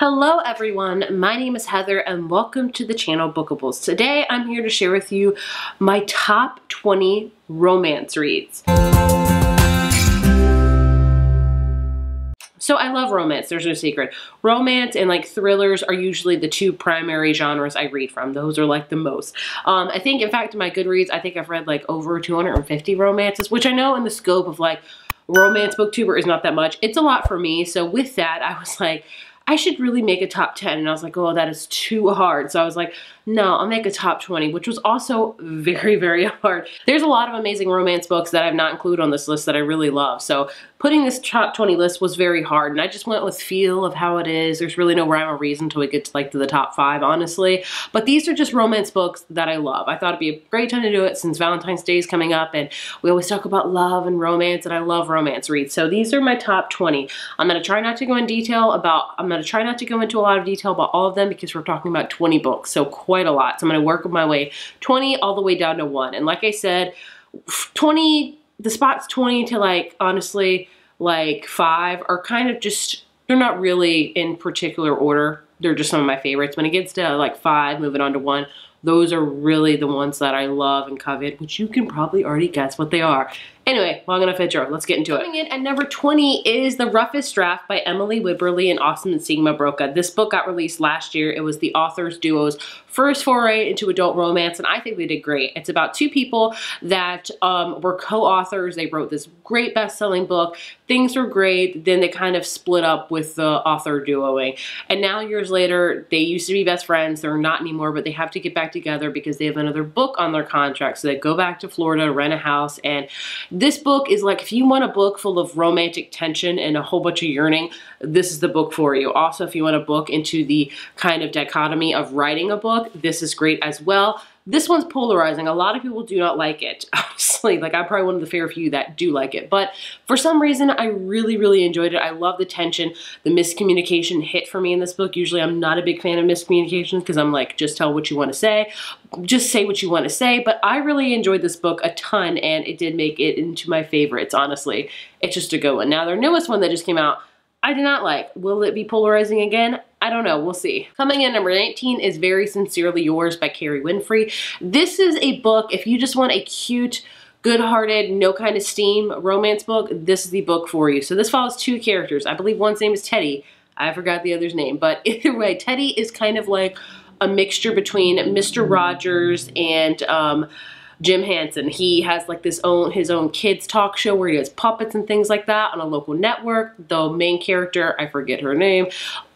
Hello everyone, my name is Heather and welcome to the channel Bookables. Today I'm here to share with you my top 20 romance reads. So I love romance, there's no secret. Romance and like thrillers are usually the two primary genres I read from. Those are like the most. I think in fact in my Goodreads, I think I've read like over 250 romances, which I know in the scope of like romance booktuber is not that much. It's a lot for me. So with that, I was like, I should really make a top 10. And I was like, oh, that is too hard. So I was like, no, I'll make a top 20, which was also very, very hard. There's a lot of amazing romance books that I've not included on this list that I really love. So putting this top 20 list was very hard. And I just went with feel of how it is. There's really no rhyme or reason until we get to like to the top 5, honestly. But these are just romance books that I love. I thought it'd be a great time to do it since Valentine's Day is coming up. And we always talk about love and romance. And I love romance reads. So these are my top 20. I'm going to try not to go into a lot of detail about all of them because we're talking about 20 books. So quite a lot. So I'm going to work my way 20 all the way down to 1. And like I said, 20, the spots 20 to like, honestly, like 5 are kind of just, they're not really in particular order. They're just some of my favorites. When it gets to like 5, moving on to 1, those are really the ones that I love and covet, which you can probably already guess what they are. Anyway, long enough intro, let's get into it. Coming in at number 20 is The Roughest Draft by Emily Wibberley and Austin Sigma Broca. This book got released last year. It was the author's duo's first foray into adult romance, and I think they did great. It's about two people that were co-authors. They wrote this great best-selling book. Things were great. Then they kind of split up with the author duoing. And now years later, they used to be best friends. They're not anymore, but they have to get back together because they have another book on their contract. So they go back to Florida, rent a house, and this book is like, if you want a book full of romantic tension and a whole bunch of yearning, this is the book for you. Also, if you want a book into the kind of dichotomy of writing a book, this is great as well. This one's polarizing. A lot of people do not like it, honestly. Like, I'm probably one of the fair few that do like it. But for some reason, I really, really enjoyed it. I love the tension. The miscommunication hit for me in this book. Usually, I'm not a big fan of miscommunications because I'm like, just tell what you want to say. Just say what you want to say. But I really enjoyed this book a ton, and it did make it into my favorites, honestly. It's just a good one. Now, their newest one that just came out, I did not like. Will it be polarizing again? I don't know. We'll see. Coming in number 19 is Very Sincerely Yours by Carrie Winfrey. This is a book, if you just want a cute, good-hearted, no kind of steam romance book, this is the book for you. So this follows two characters. I believe one's name is Teddy. I forgot the other's name. But either way, Teddy is kind of like a mixture between Mr. Rogers and Jim Henson. He has like his own kids talk show where he has puppets and things like that on a local network. The main character, I forget her name,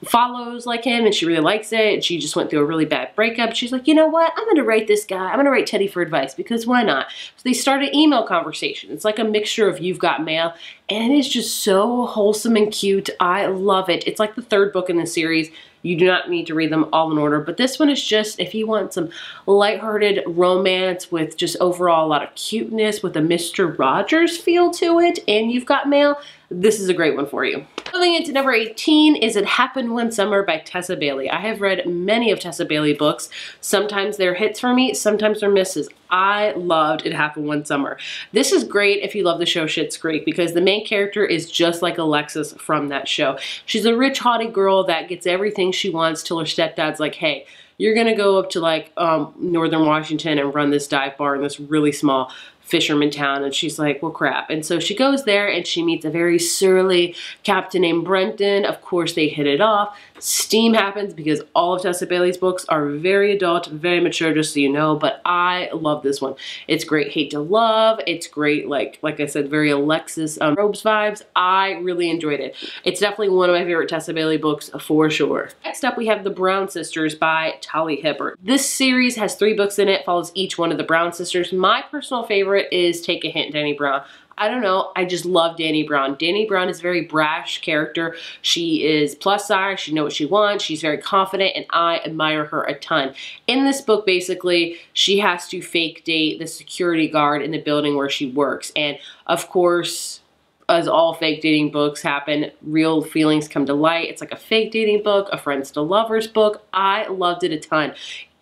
follows like him and she really likes it. And she just went through a really bad breakup. She's like, you know what? I'm gonna write this guy. I'm gonna write Teddy for advice because why not? So they start an email conversation. It's like a mixture of You've Got Mail, and it is just so wholesome and cute. I love it. It's like the 3rd book in the series. You do not need to read them all in order, but this one is just, if you want some lighthearted romance with just overall a lot of cuteness with a Mr. Rogers feel to it, and You've Got Mail, this is a great one for you. Moving into number 18 is It Happened One Summer by Tessa Bailey. I have read many of Tessa Bailey books. Sometimes they're hits for me, sometimes they're misses. I loved It Happened One Summer. This is great if you love the show Schitt's Creek because the main character is just like Alexis from that show. She's a rich, haughty girl that gets everything she wants till her stepdad's like, hey, you're gonna go up to like Northern Washington and run this dive bar in this really small fisherman town. And she's like, well, crap. And so she goes there and she meets a very surly captain named Brenton. Of course, they hit it off. Steam happens because all of Tessa Bailey's books are very adult, very mature, just so you know, but I love this one. It's great hate to love. It's great, like I said, very Alexis Robes vibes. I really enjoyed it. It's definitely one of my favorite Tessa Bailey books for sure. Next up, we have The Brown Sisters by Talia Hibbert. This series has 3 books in it, follows each one of the Brown sisters. My personal favorite is Take a Hint, Dani Brown. I don't know, I just love Dani Brown. Dani Brown is a very brash character. She is plus size, she knows what she wants, she's very confident, and I admire her a ton. In this book, basically, she has to fake date the security guard in the building where she works. And of course, as all fake dating books happen, real feelings come to light. It's like a fake dating book, a friends to lovers book. I loved it a ton.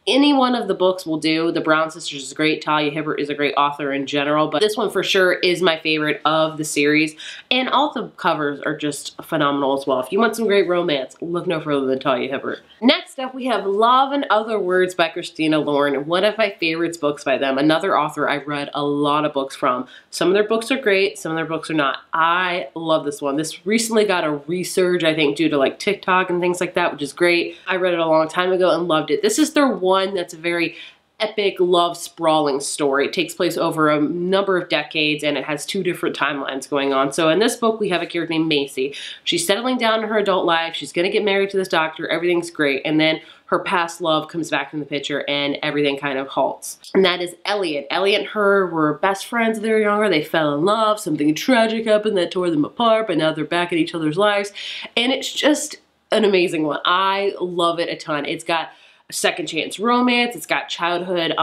Any one of the books will do. The Brown Sisters is great. Talia Hibbert is a great author in general, but this one for sure is my favorite of the series. And all the covers are just phenomenal as well. If you want some great romance, look no further than Talia Hibbert. Next up, we have Love and Other Words by Christina Lauren, one of my favorites books by them. Another author I've read a lot of books from. Some of their books are great, some of their books are not. I love this one. This recently got a resurge, I think, due to like TikTok and things like that, which is great. I read it a long time ago and loved it. This is their one that's a very epic love sprawling story. It takes place over a number of decades and it has two different timelines going on. So in this book we have a character named Macy. She's settling down in her adult life. She's gonna get married to this doctor. Everything's great. And then her past love comes back in the picture and everything kind of halts. And that is Elliot. Elliot and her were best friends when they were younger. They fell in love. Something tragic happened that tore them apart, but now they're back in each other's lives. And it's just an amazing one. I love it a ton. It's got second chance romance. It's got childhood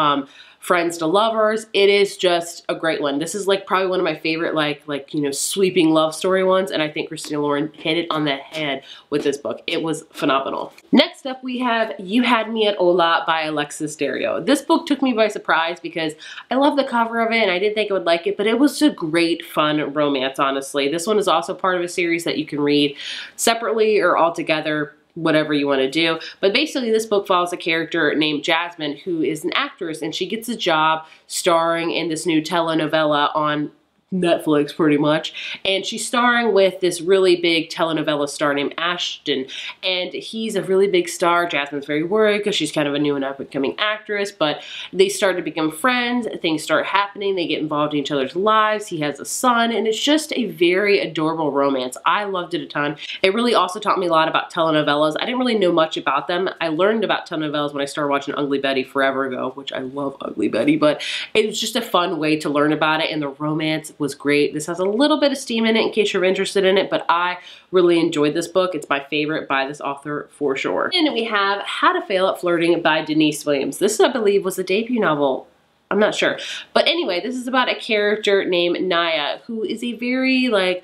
friends to lovers. It is just a great one. This is like probably one of my favorite like you know, sweeping love story ones, and I think Christina Lauren hit it on the head with this book. It was phenomenal. Next up we have You Had Me at Hola by Alexis Dario. This book took me by surprise because I love the cover of it and I didn't think I would like it, but it was a great fun romance, honestly. This one is also part of a series that you can read separately or all together, whatever you want to do. But basically this book follows a character named Jasmine who is an actress, and she gets a job starring in this new telenovela on Netflix pretty much, and she's starring with this really big telenovela star named Ashton, and he's a really big star. Jasmine's very worried because she's kind of a new and up-and-coming actress, but they start to become friends. Things start happening. They get involved in each other's lives. He has a son, and it's just a very adorable romance. I loved it a ton. It really also taught me a lot about telenovelas. I didn't really know much about them. I learned about telenovelas when I started watching Ugly Betty forever ago, which I love Ugly Betty, but it was just a fun way to learn about it, and the romance was great. This has a little bit of steam in it in case you're interested in it, but I really enjoyed this book. It's my favorite by this author for sure. And we have How to Fail at Flirting by Denise Williams. This, I believe, was a debut novel. I'm not sure. But anyway, this is about a character named Naya who is a very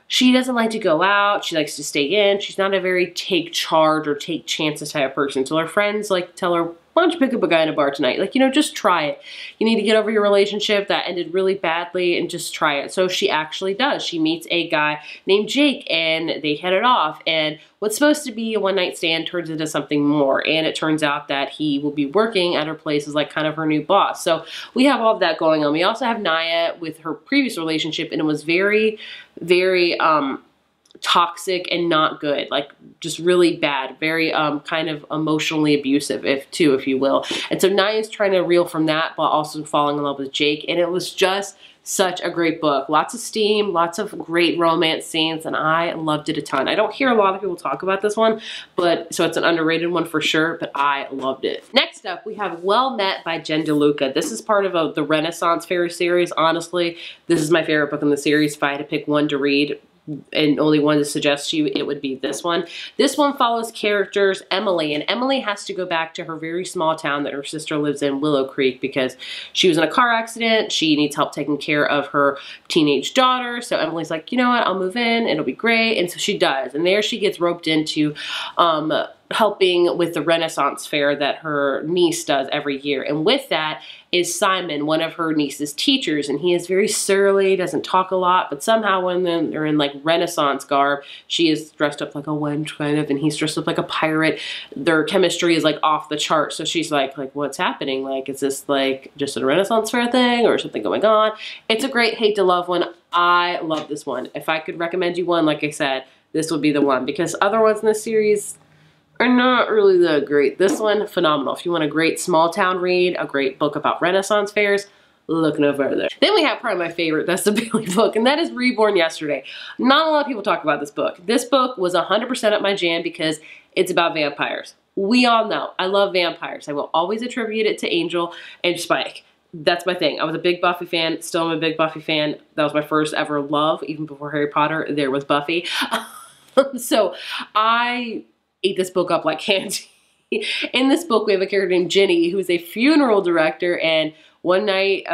she doesn't like to go out. She likes to stay in. She's not a very take charge or take chances type of person. So her friends tell her, why don't you pick up a guy in a bar tonight? You know, just try it. You need to get over your relationship that ended really badly and just try it. So she actually does. She meets a guy named Jake and they hit it off. And what's supposed to be a one-night stand turns into something more. And it turns out that he will be working at her place as kind of her new boss. So we have all of that going on. We also have Naya with her previous relationship, and it was very, very toxic and not good, just really bad, very kind of emotionally abusive, if you will. And so Naya's trying to reel from that while also falling in love with Jake, and it was just such a great book. Lots of steam, lots of great romance scenes, and I loved it a ton. I don't hear a lot of people talk about this one, so it's an underrated one for sure, but I loved it. Next up, we have Well Met by Jen DeLuca. This is part of the Renaissance Fair series. Honestly, this is my favorite book in the series. If I had to pick one to read, and only one to suggest to you, it would be this one. This one follows characters Emily, and Emily has to go back to her very small town that her sister lives in, Willow Creek, because she was in a car accident. She needs help taking care of her teenage daughter. So Emily's like, you know what, I'll move in, it'll be great. And so she does. And there she gets roped into helping with the Renaissance Fair that her niece does every year. And with that is Simon, one of her niece's teachers, and he is very surly, doesn't talk a lot, but somehow when they're in Renaissance garb, she is dressed up like a wench kind of, and he's dressed up like a pirate. Their chemistry is off the chart. So she's like what's happening? Is this just a Renaissance Fair thing or something going on? It's a great hate to love one. I love this one. If I could recommend you one, like I said, this would be the one, because other ones in this series are not really that great. This one, phenomenal. If you want a great small town read, a great book about Renaissance fairs, look no further. Then we have probably my favorite, that's the Bailey book, and that is Reborn Yesterday. Not a lot of people talk about this book. This book was 100% up my jam because it's about vampires. We all know I love vampires. I will always attribute it to Angel and Spike. That's my thing. I was a big Buffy fan, still am a big Buffy fan. That was my first ever love, even before Harry Potter, there was Buffy. So I ate this book up like candy. In this book, we have a character named Ginny, who's a funeral director, and one night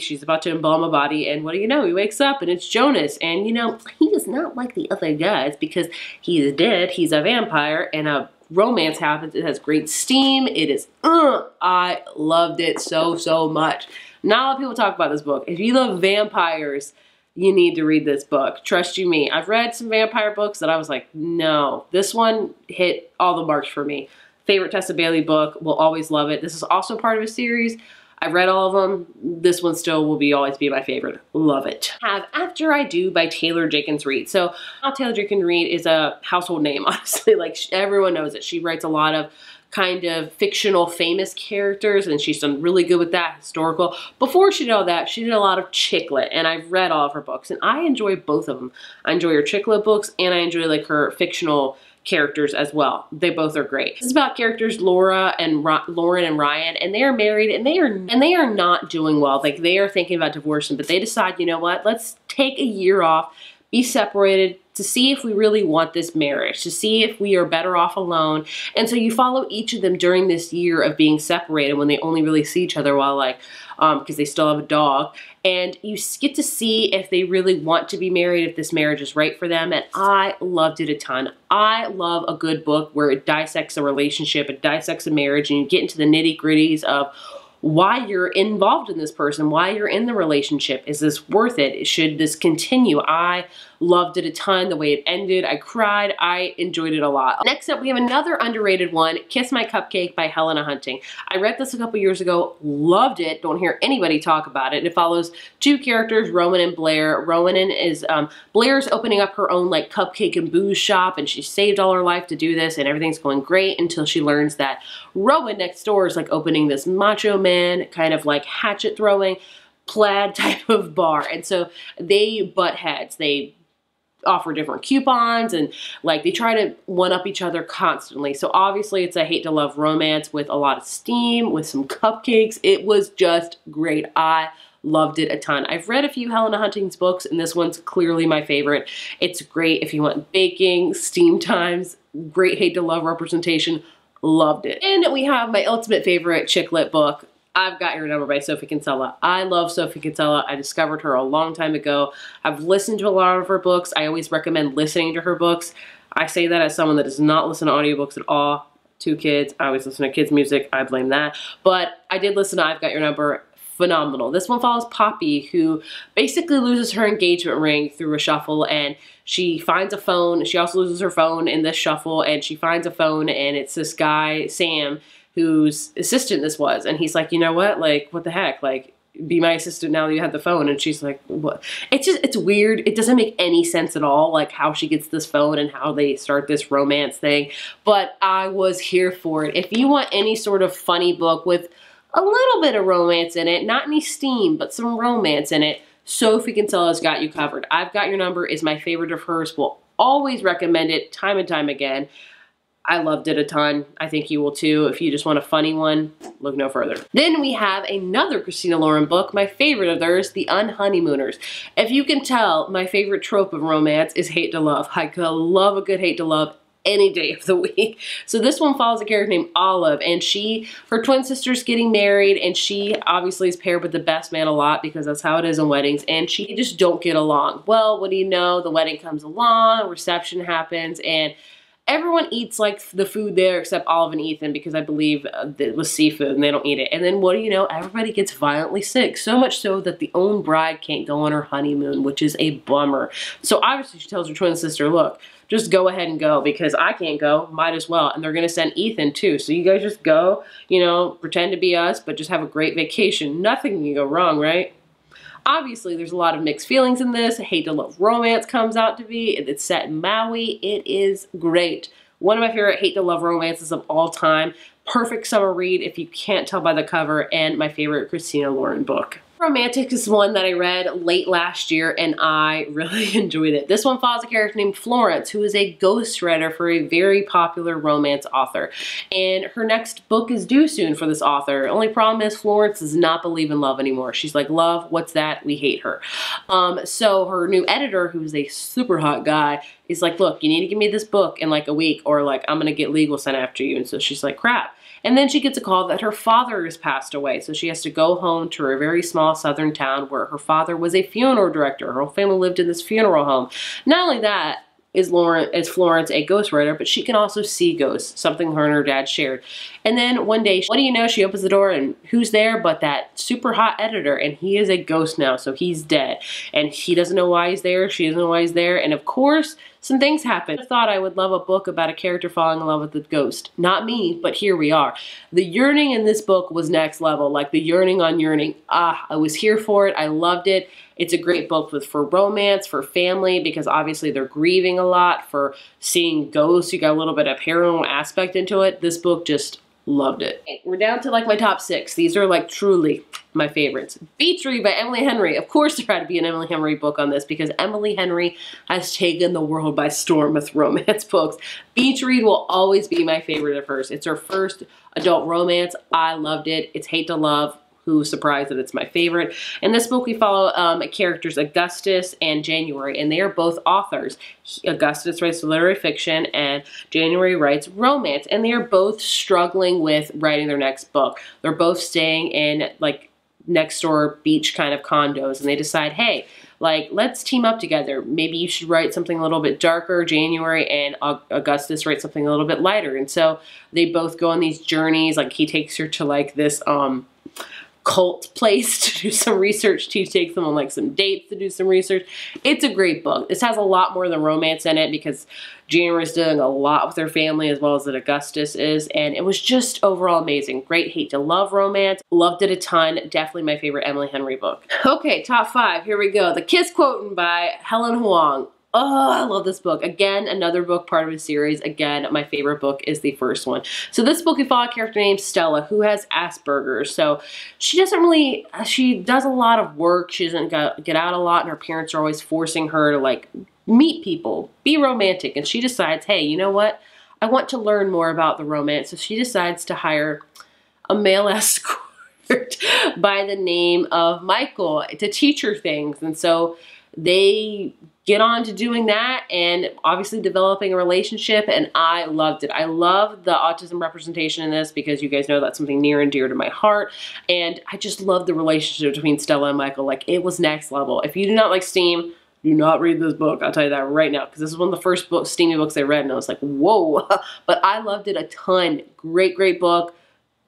she's about to embalm a body, and what do you know? He wakes up and it's Jonas, and he is not like the other guys because he is dead. He's a vampire, and a romance happens. It has great steam. It is, I loved it so, so much. Not a lot of people talk about this book. If you love vampires, you need to read this book. Trust you me. I've read some vampire books that I was like, no. This one hit all the marks for me. Favorite Tessa Bailey book. Will always love it. This is also part of a series. I've read all of them. This one still will always be my favorite. Love it. Have After I Do by Taylor Jenkins Reid. So Taylor Jenkins Reid is a household name, honestly. Like, everyone knows it. She writes a lot of kind of fictional famous characters, and she's done really good with that, historical. Before she did all that, she did a lot of chick lit, and I've read all of her books, and I enjoy both of them. I enjoy her chick lit books, and I enjoy like her fictional characters as well. They both are great. This is about characters Lauren and Ryan, and they are married, and they are not doing well. Like, they are thinking about divorcing, but they decide, you know what, let's take a year off, be separated, to see if we really want this marriage, to see if we are better off alone. And so you follow each of them during this year of being separated, when they only really see each other while, like, because they still have a dog. And you get to see if they really want to be married, if this marriage is right for them. And I loved it a ton. I love a good book where it dissects a relationship, it dissects a marriage, and you get into the nitty-gritties of why you're involved in this person, why you're in the relationship. Is this worth it? Should this continue? I loved it a ton. The way it ended, I cried. I enjoyed it a lot. Next up, we have another underrated one, Kiss My Cupcake by Helena Hunting. I read this a couple years ago, loved it. Don't hear anybody talk about it. It follows two characters, Rowan and Blair. Rowan is, Blair's opening up her own like cupcake and booze shop, and she saved all her life to do this, and everything's going great until she learns that Rowan next door is like opening this macho man, kind of like hatchet throwing, plaid type of bar. And so they butt heads. They offer different coupons, and like they try to one-up each other constantly. So obviously it's a hate to love romance with a lot of steam, with some cupcakes. It was just great. I loved it a ton. I've read a few Helena Hunting's books, and this one's clearly my favorite. It's great if you want baking, steam times, great hate to love representation. Loved it. And we have my ultimate favorite chick lit book, I've Got Your Number by Sophie Kinsella. I love Sophie Kinsella. I discovered her a long time ago. I've listened to a lot of her books. I always recommend listening to her books. I say that as someone that does not listen to audiobooks at all. 2 kids. I always listen to kids' music. I blame that. But I did listen to I've Got Your Number. Phenomenal. This one follows Poppy, who basically loses her engagement ring through a shuffle, and she finds a phone. She also loses her phone in this shuffle, and she finds a phone, and it's this guy, Sam, whose assistant this was. And he's like, you know what? Like, what the heck? Like, be my assistant now that you have the phone. And she's like, what? It's weird. It doesn't make any sense at all, like how she gets this phone and how they start this romance thing. But I was here for it. If you want any sort of funny book with a little bit of romance in it, not any steam, but some romance in it, Sophie Kinsella's got you covered. I've Got Your Number is my favorite of hers. Will always recommend it time and time again. I loved it a ton. I think you will too. If you just want a funny one, look no further. Then we have another Christina Lauren book, my favorite of theirs, The Unhoneymooners. If you can tell, my favorite trope of romance is hate to love. I could love a good hate to love any day of the week. So this one follows a character named Olive, and her twin sister's getting married, and she obviously is paired with the best man a lot because that's how it is in weddings, and she just don't get along. Well, what do you know? The wedding comes along, reception happens, and everyone eats like the food there except Olive and Ethan, because I believe it was seafood and they don't eat it. And then what do you know? Everybody gets violently sick. So much so that the own bride can't go on her honeymoon, which is a bummer. So obviously she tells her twin sister, look, just go ahead and go because I can't go, might as well. And they're gonna send Ethan too. So you guys just go, you know, pretend to be us, but just have a great vacation. Nothing can go wrong, right? Obviously, there's a lot of mixed feelings in this. Hate to Love Romance comes out to be. It's set in Maui. It is great. One of my favorite hate to love romances of all time. Perfect summer read if you can't tell by the cover, and my favorite Christina Lauren book. Romantic is one that I read late last year, and I really enjoyed it. This one follows a character named Florence, who is a ghostwriter for a very popular romance author. And her next book is due soon for this author. Only problem is Florence does not believe in love anymore. She's like, love, what's that? We hate her. So her new editor, who's a super hot guy, is like, look, you need to give me this book in like a week, or like I'm gonna get legal sent after you. And so she's like, crap. And then she gets a call that her father has passed away. So she has to go home to her very small southern town where her father was a funeral director. Her whole family lived in this funeral home. Not only that, is Florence a ghostwriter, but she can also see ghosts, something her and her dad shared. And then one day, what do you know, she opens the door and who's there but that super hot editor, and he is a ghost now, so he's dead. And he doesn't know why he's there, she doesn't know why he's there, and of course, some things happen. I thought I would love a book about a character falling in love with a ghost. Not me, but here we are. The yearning in this book was next level, like the yearning on yearning. I was here for it, I loved it. It's a great book for romance, for family, because obviously they're grieving a lot, for seeing ghosts. You got a little bit of paranormal aspect into it. This book, just loved it. We're down to like my top 6. These are like truly my favorites. Beach Read by Emily Henry. Of course there had to be an Emily Henry book on this because Emily Henry has taken the world by storm with romance books. Beach Read will always be my favorite of hers. It's her first adult romance. I loved it. It's hate to love. Who's surprised that it's my favorite. In this book, we follow characters Augustus and January, and they are both authors. Augustus writes literary fiction, and January writes romance, and they are both struggling with writing their next book. They're both staying in like next door beach kind of condos, and they decide, hey, like, let's team up together. Maybe you should write something a little bit darker, January, and Augustus writes something a little bit lighter. And so they both go on these journeys. Like, he takes her to like this cult place to do some research. She takes them on like some dates to do some research. It's a great book. This has a lot more than romance in it because January's doing a lot with her family as well as that Augustus is, and it was just overall amazing. Great hate to love romance. Loved it a ton. Definitely my favorite Emily Henry book. Okay, top 5. Here we go. The Kiss Quoting by Helen Huang. Oh, I love this book. Again, another book part of a series. Again, my favorite book is the first one. So this book, we follow a character named Stella who has Asperger's. So she does a lot of work. She doesn't get out a lot, and her parents are always forcing her to like meet people, be romantic. And she decides, hey, you know what? I want to learn more about the romance. So she decides to hire a male escort by the name of Michael to teach her things. And so they get on to doing that and obviously developing a relationship, and I loved it. I love the autism representation in this because you guys know that's something near and dear to my heart, and I just love the relationship between Stella and Michael. Like, it was next level. If you do not like steam, do not read this book. I'll tell you that right now, because this is one of the first steamy books I read, and I was like, whoa. But I loved it a ton. Great, great book.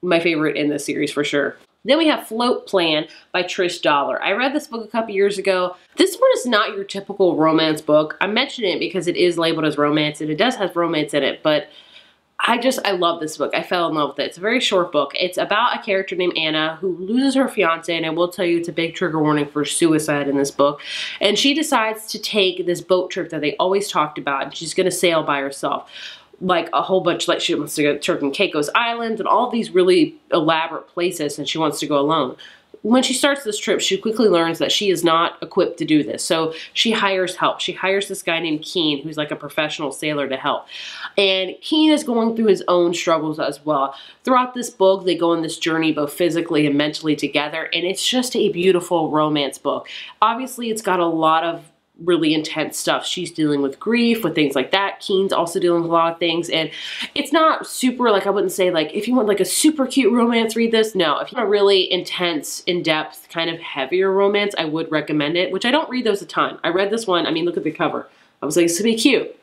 My favorite in this series for sure. Then we have Float Plan by Trish Dollar. I read this book a couple years ago. This one is not your typical romance book. I mention it because it is labeled as romance, and it does have romance in it, but I love this book. I fell in love with it. It's a very short book. It's about a character named Anna who loses her fiance, and I will tell you it's a big trigger warning for suicide in this book. And she decides to take this boat trip that they always talked about, and she's gonna sail by herself. Like a whole bunch, like she wants to go to Turk and Caicos Islands and all these really elaborate places, and she wants to go alone. When she starts this trip, she quickly learns that she is not equipped to do this. So she hires help. She hires this guy named Keen, who's like a professional sailor, to help. And Keen is going through his own struggles as well. Throughout this book, they go on this journey both physically and mentally together, and it's just a beautiful romance book. Obviously, it's got a lot of really intense stuff. She's dealing with grief, with things like that. Keen's also dealing with a lot of things, and it's not super, like, I wouldn't say, like, if you want like a super cute romance, read this. No, if you want a really intense, in-depth, kind of heavier romance, I would recommend it, which I don't read those a ton. I read this one, I mean, look at the cover. I was like, it's gonna be cute.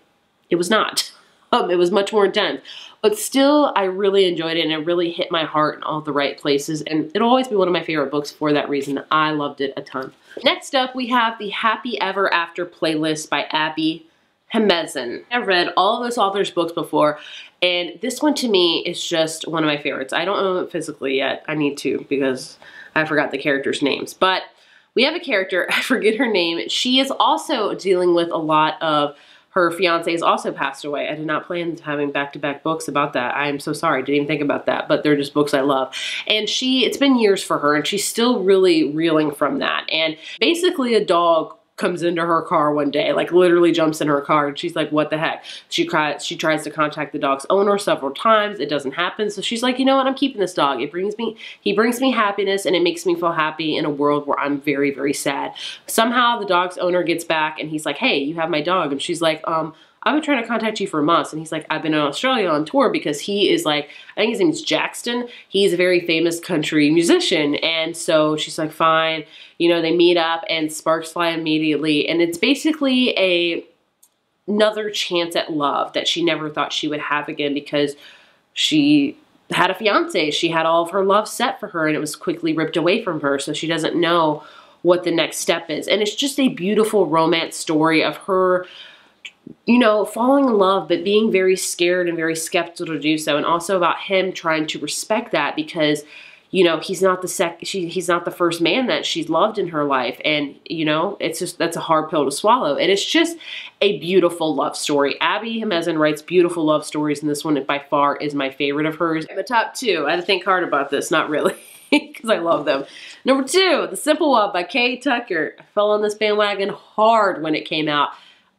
It was not. It was much more intense. But still, I really enjoyed it, and it really hit my heart in all the right places, and it'll always be one of my favorite books for that reason. I loved it a ton. Next up, we have the Happy Ever After playlist by Abby Hemezin. I've read all of this author's books before, and this one to me is just one of my favorites. I don't own it physically yet. I need to, because I forgot the characters' names. But we have a character, I forget her name. She is also dealing with a lot of, her fiance has also passed away. I did not plan on having back-to-back books about that. I am so sorry. Didn't even think about that, but they're just books I love. And it's been years for her, and she's still really reeling from that. And basically a dog comes into her car one day, like literally jumps in her car, and she's like, what the heck? She tries to contact the dog's owner several times. It doesn't happen. So she's like, you know what? I'm keeping this dog. He brings me happiness, and it makes me feel happy in a world where I'm very, very sad. Somehow the dog's owner gets back, and he's like, hey, you have my dog. And she's like, I've been trying to contact you for months. And he's like, I've been in Australia on tour, because he is like, I think his name's Jackson. He's a very famous country musician. And so she's like, fine. You know, they meet up and sparks fly immediately. And it's basically a another chance at love that she never thought she would have again because she had a fiance. She had all of her love set for her and it was quickly ripped away from her. So she doesn't know what the next step is. And it's just a beautiful romance story of her, you know, falling in love, but being very scared and very skeptical to do so. And also about him trying to respect that because, you know, he's not the first man that she's loved in her life. And, you know, it's just, that's a hard pill to swallow. And it's just a beautiful love story. Abby Hemezin writes beautiful love stories, and this one by far is my favorite of hers. The top two, I had to think hard about this, not really, because I love them. Number two, The Simple One by Kay Tucker. I fell on this bandwagon hard when it came out.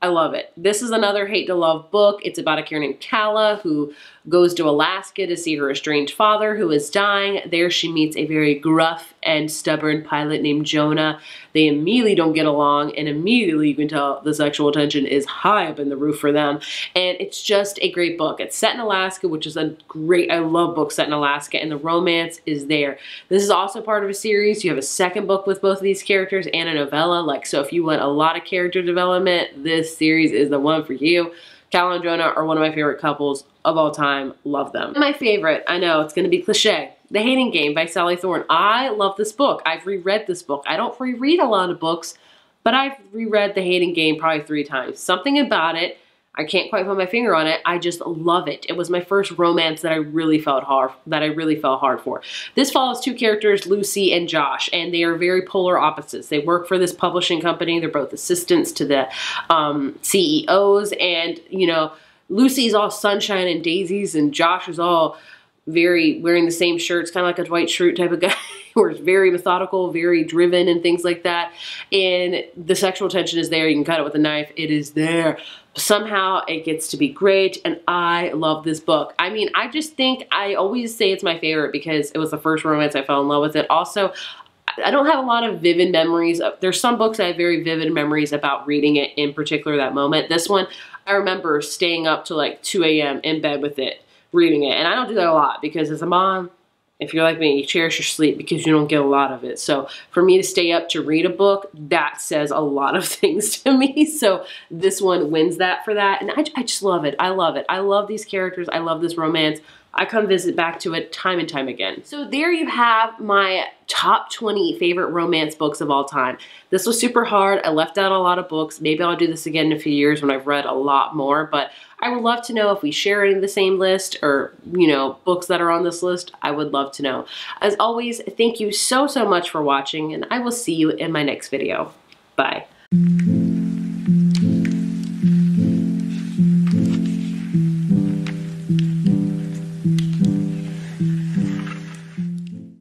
I love it. This is another hate to love book. It's about a character named Kala who goes to Alaska to see her estranged father who is dying. There she meets a very gruff and stubborn pilot named Jonah. They immediately don't get along, and immediately you can tell the sexual tension is high up in the roof for them. And it's just a great book. It's set in Alaska, which is a great, I love books set in Alaska, and the romance is there. This is also part of a series. You have a second book with both of these characters and a novella. Like, so if you want a lot of character development, this series is the one for you. Cal and Jonah are one of my favorite couples of all time. Love them. My favorite, I know it's going to be cliche, The Hating Game by Sally Thorne. I love this book. I've reread this book. I don't reread a lot of books, but I've reread The Hating Game probably 3 times. Something about it, I can't quite put my finger on it. I just love it. It was my first romance that I really felt hard for. This follows 2 characters, Lucy and Josh, and they are very polar opposites. They work for this publishing company. They're both assistants to the CEOs, and you know, Lucy's all sunshine and daisies, and Josh is all very wearing the same shirts, kind of like a Dwight Schrute type of guy, where it's very methodical, very driven, and things like that. And the sexual tension is there. You can cut it with a knife. It is there. Somehow it gets to be great, and I love this book. I mean, I just think, I always say it's my favorite because it was the first romance I fell in love with it. Also, I don't have a lot of vivid memories. There's some books I have very vivid memories about reading it, in particular that moment. This one, I remember staying up to like 2 a.m. in bed with it, reading it. And I don't do that a lot because as a mom, if you're like me, you cherish your sleep because you don't get a lot of it. So for me to stay up to read a book, that says a lot of things to me. So this one wins that for that. And I just love it. I love it. I love these characters. I love this romance. I come visit back to it time and time again. So there you have my top 20 favorite romance books of all time. This was super hard. I left out a lot of books. Maybe I'll do this again in a few years when I've read a lot more, but I would love to know if we share any of the same list or, you know, books that are on this list. I would love to know. As always, thank you so much for watching, and I will see you in my next video. Bye.